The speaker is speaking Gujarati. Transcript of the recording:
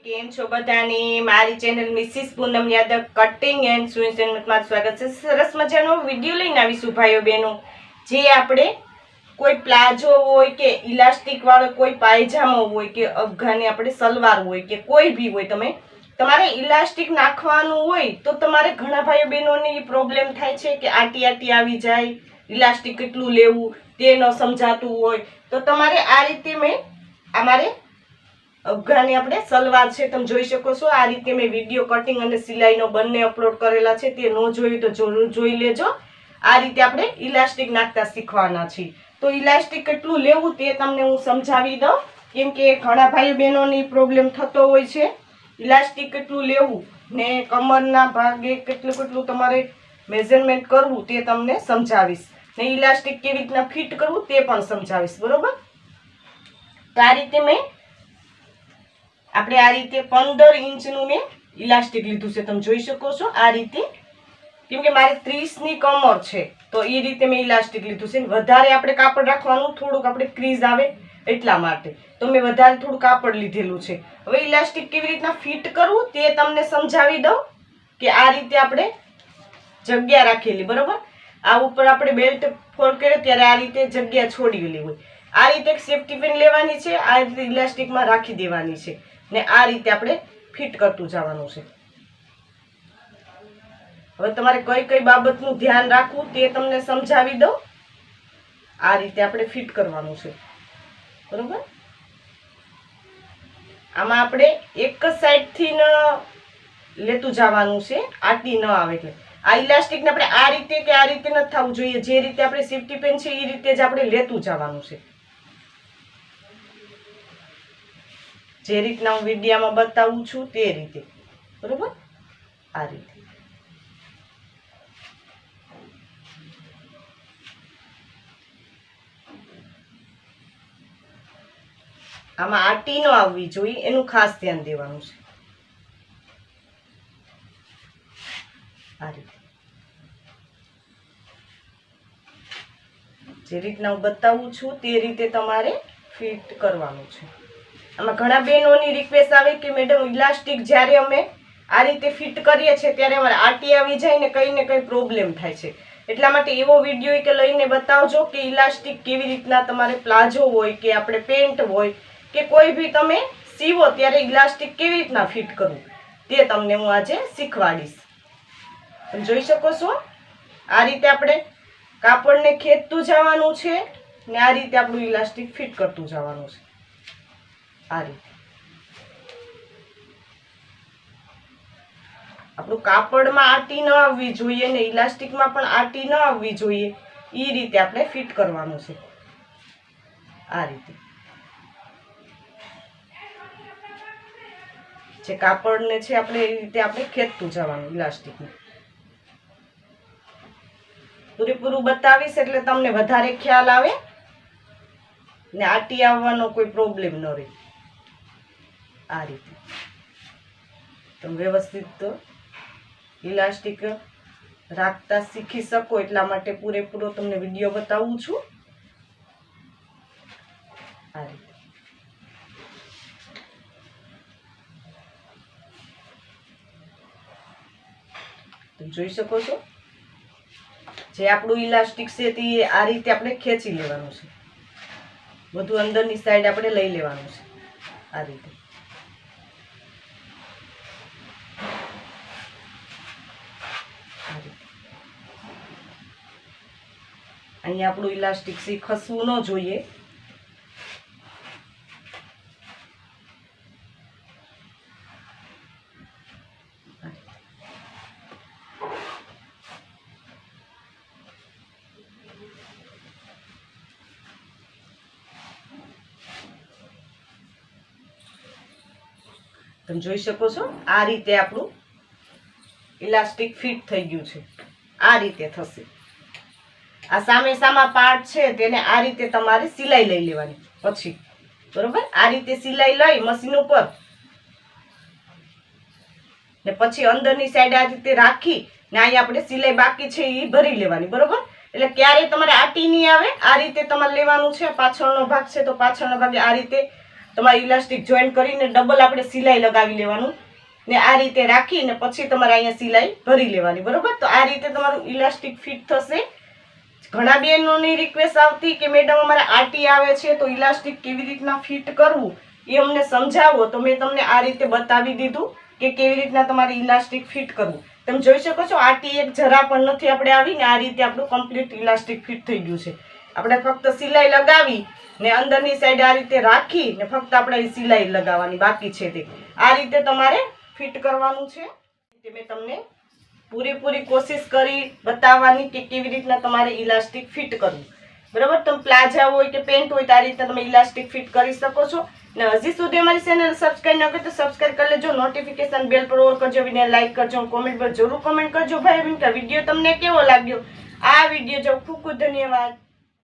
કેમ છો બધાની મારી channel Mrs Poonam Yadav cutting and સ્વિંગમાં સ્વાગત છે। સરસ મજાનો વિડીયો લઈને આવીશું ભાઈઓ બહેનો, જે આપણે કોઈ પ્લાઝો હોય કે ઇલાસ્ટિક વાળો કોઈ પાયજામો હોય કે અફઘાની આપણે સલવાર હોય કે કોઈ બી હોય, તમારે ઇલાસ્ટિક નાખવાનું હોય તો તમારે ઘણા ભાઈઓ બહેનોની પ્રોબ્લેમ થાય છે કે આટી આટી આવી જાય, ઇલાસ્ટિક કેટલું લેવું તે ન સમજાતું હોય, તો તમારે આ રીતે અમારે અફઘાની આપણે સલવાર છે, તમે જોઈ શકો છો। આ રીતે મેં વિડીયો કટિંગ અને સિલાઈનો બંને અપલોડ કરેલા છે, તે ન જોયું તો જરૂર જોઈ લેજો। આ રીતે આપણે ઇલાસ્ટિક નાખતા શીખવાના છીએ, તો ઇલાસ્ટિક કેટલું લેવું તે તમને હું સમજાવી દઉં, કેમ કે ઘણા ભાઈ બહેનોની પ્રોબ્લેમ થતો હોય છે ઇલાસ્ટિક કેટલું લેવું ને કમરના ભાગે કેટલું તમારે મેઝરમેન્ટ કરવું તે તમને સમજાવીશ, ને ઇલાસ્ટિક કેવી રીતના ફિટ કરવું તે પણ સમજાવીશ, બરોબર। તો આ રીતે આપણે આ રીતે 15 ઇંચનું મેં ઇલાસ્ટિક લીધું છે, તમે જોઈ શકો છો। આ રીતે કેમ કે મારે 30 ની કમર છે તો એ રીતે મેં ઇલાસ્ટિક લીધું છે, વધારે આપણે કાપડ રાખવાનું, થોડુંક આપણે ક્રીઝ આવે એટલા માટે તો મેં વધારે થોડું કાપડ લીધેલું છે। હવે ઇલાસ્ટિક કેવી રીતના ફિટ કરવું તે તમને સમજાવી દઉં કે આ રીતે આપણે જગ્યા રાખેલી, બરોબર। આ ઉપર આપણે બેલ્ટ ફોલ્ડ કર્યો ત્યારે આ રીતે જગ્યા છોડેલી હોય, આ રીતે એક સેફટી પિન લેવાની છે, આ રીતે ઇલાસ્ટિકમાં રાખી દેવાની છે ને આ રીતે આપણે ફિટ કરતું જવાનું છે। હવે તમારે કઈ કઈ બાબતનું ધ્યાન રાખવું તે તમને સમજાવી દઉં। આ રીતે આપણે ફિટ કરવાનું છે, બરોબર। આમાં આપણે એક જ સાઈડથી લેતું જવાનું છે, આટી ન આવે એટલે આ ઇલાસ્ટિકને આપણે આ રીતે કે આ રીતે ન થવું જોઈએ, જે રીતે આપણે સેફટી પિન છે એ રીતે જ આપણે લેતું જવાનું છે, જે રીતના હું વિડીયામાં બતાવું છું તે રીતે, બરોબર। આ રીતે આમાં આટી ન આવવી જોઈએ એનું ખાસ ધ્યાન દેવાનું છે। આ રીતે જે રીતના હું બતાવું છું તે રીતે તમારે ફિટ કરવાનું છે। આમાં ઘણા બહેનોની રિક્વેસ્ટ આવે કે મેડમ ઇલાસ્ટિક જ્યારે અમે આ રીતે ફિટ કરીએ છીએ ત્યારે અમારે આટી આવી જાય ને કઈ પ્રોબ્લેમ થાય છે, એટલા માટે એવો વિડીયો કે લઈને બતાવજો કે ઇલાસ્ટિક કેવી રીતના તમારે પ્લાઝો હોય કે આપણે પેન્ટ હોય કે કોઈ બી તમે સીવો ત્યારે ઇલાસ્ટિક કેવી રીતના ફિટ કરવું તે તમને હું આજે શીખવાડીશ। તમે જોઈ શકો છો આ રીતે આપણે કાપડને ખેંચતું જવાનું છે ને આ રીતે આપણું ઇલાસ્ટિક ફિટ કરતું જવાનું છે। આ રીતે આપણું કાપડમાં આટી ન આવવી જોઈએ ને ઇલાસ્ટિકમાં પણ આટી ન આવવી જોઈએ, એ રીતે આપણે ફિટ કરવાનું છે। આ રીતે જે કાપડને છે આપણે એ રીતે આપણે ખેંચતું જવાનું, ઇલાસ્ટિકને પૂરેપૂરું બતાવીશ એટલે તમને વધારે ખ્યાલ આવે ને આટી આવવાનો કોઈ પ્રોબ્લેમ ન રહે। આ રીતે તમે વ્યવસ્થિત ઇલાસ્ટિક રાખતા શીખી શકો એટલા માટે પૂરેપૂરો તમને વિડીયો બતાવું છું। આ રીતે તમે જોઈ શકો છો જે આપણું ઇલાસ્ટિક છે તે આ રીતે આપણે ખેંચી લેવાનું છે, બધું અંદરની સાઈડ આપણે લઈ લેવાનું છે। આ રીતે અહીંયા આપણું ઇલાસ્ટિક છે ખસવું ન જોઈએ, તમે જોઈ શકો છો આ રીતે આપણું ઇલાસ્ટિક ફિટ થઈ ગયું છે। આ રીતે થશે, આ સામા પાર્ટ છે તેને આ રીતે તમારે સિલાઈ લઈ લેવાની પછી, બરોબર। આ રીતે સિલાઈ લઈ મશીન ઉપર ને પછી અંદરની સાઈડ આ રીતે રાખી ને અહીં આપણે સિલાઈ બાકી છે એ ભરી લેવાની, બરોબર। એટલે ક્યારેય તમારે આટી નહીં આવે. આ રીતે તમારે લેવાનું છે. પાછળનો ભાગ છે તો પાછળનો ભાગે આ રીતે તમારે ઇલાસ્ટિક જોઈન્ટ કરીને ડબલ આપણે સિલાઈ લગાવી લેવાનું ને આ રીતે રાખીને પછી તમારે અહીંયા સિલાઈ ભરી લેવાની. બરોબર, તો આ રીતે તમારું ઇલાસ્ટિક ફિટ થશે. ઘણા બહેનોની રિક્વેસ્ટ આવતી કે મેડમ અમારે આટી આવે છે તો ઇલાસ્ટિક કેવી રીતના ફિટ કરવું એ અમને સમજાવો. તો મેં તમને આ રીતે બતાવી દીધું કે કેવી રીતના તમારે ઇલાસ્ટિક ફિટ કરવું. તમે જોઈ શકો છો આટી એક જરા પણ નથી આપણે આવી ને આ રીતે આપણું કમ્પ્લીટ ઇલાસ્ટિક ફિટ થઈ ગયું છે. આપણે ફક્ત સિલાઈ લગાવી ને અંદરની સાઈડ આ રીતે રાખી ને ફક્ત આપણે સિલાઈ લગાવવાની બાકી છે. તે આ રીતે તમારે ફિટ કરવાનું છે. મેં તમને પૂરેપૂરી કોશિશ કરી બતાવવાની કે કેવી રીતના તમારે ઇલાસ્ટિક ફિટ કરવું. બરાબર, તમે પ્લાઝા હોય કે પેન્ટ હોય તો આ રીતે તમે ઇલાસ્ટિક ફિટ કરી શકો છો. ને હજી સુધી અમારી ચેનલ સબસ્ક્રાઇબ ન કરી તો સબસ્ક્રાઇબ કરી લેજો. નોટિફિકેશન બેલ પર ઓલ કરજો. વિડીયો લાઈક કરજો. કોમેન્ટ પર જરૂર કોમેન્ટ કરજો ભાઈ બહેન કે વિડીયો તમને કેવો લાગ્યો. આ વિડીયો જો ખૂબ ખૂબ ધન્યવાદ.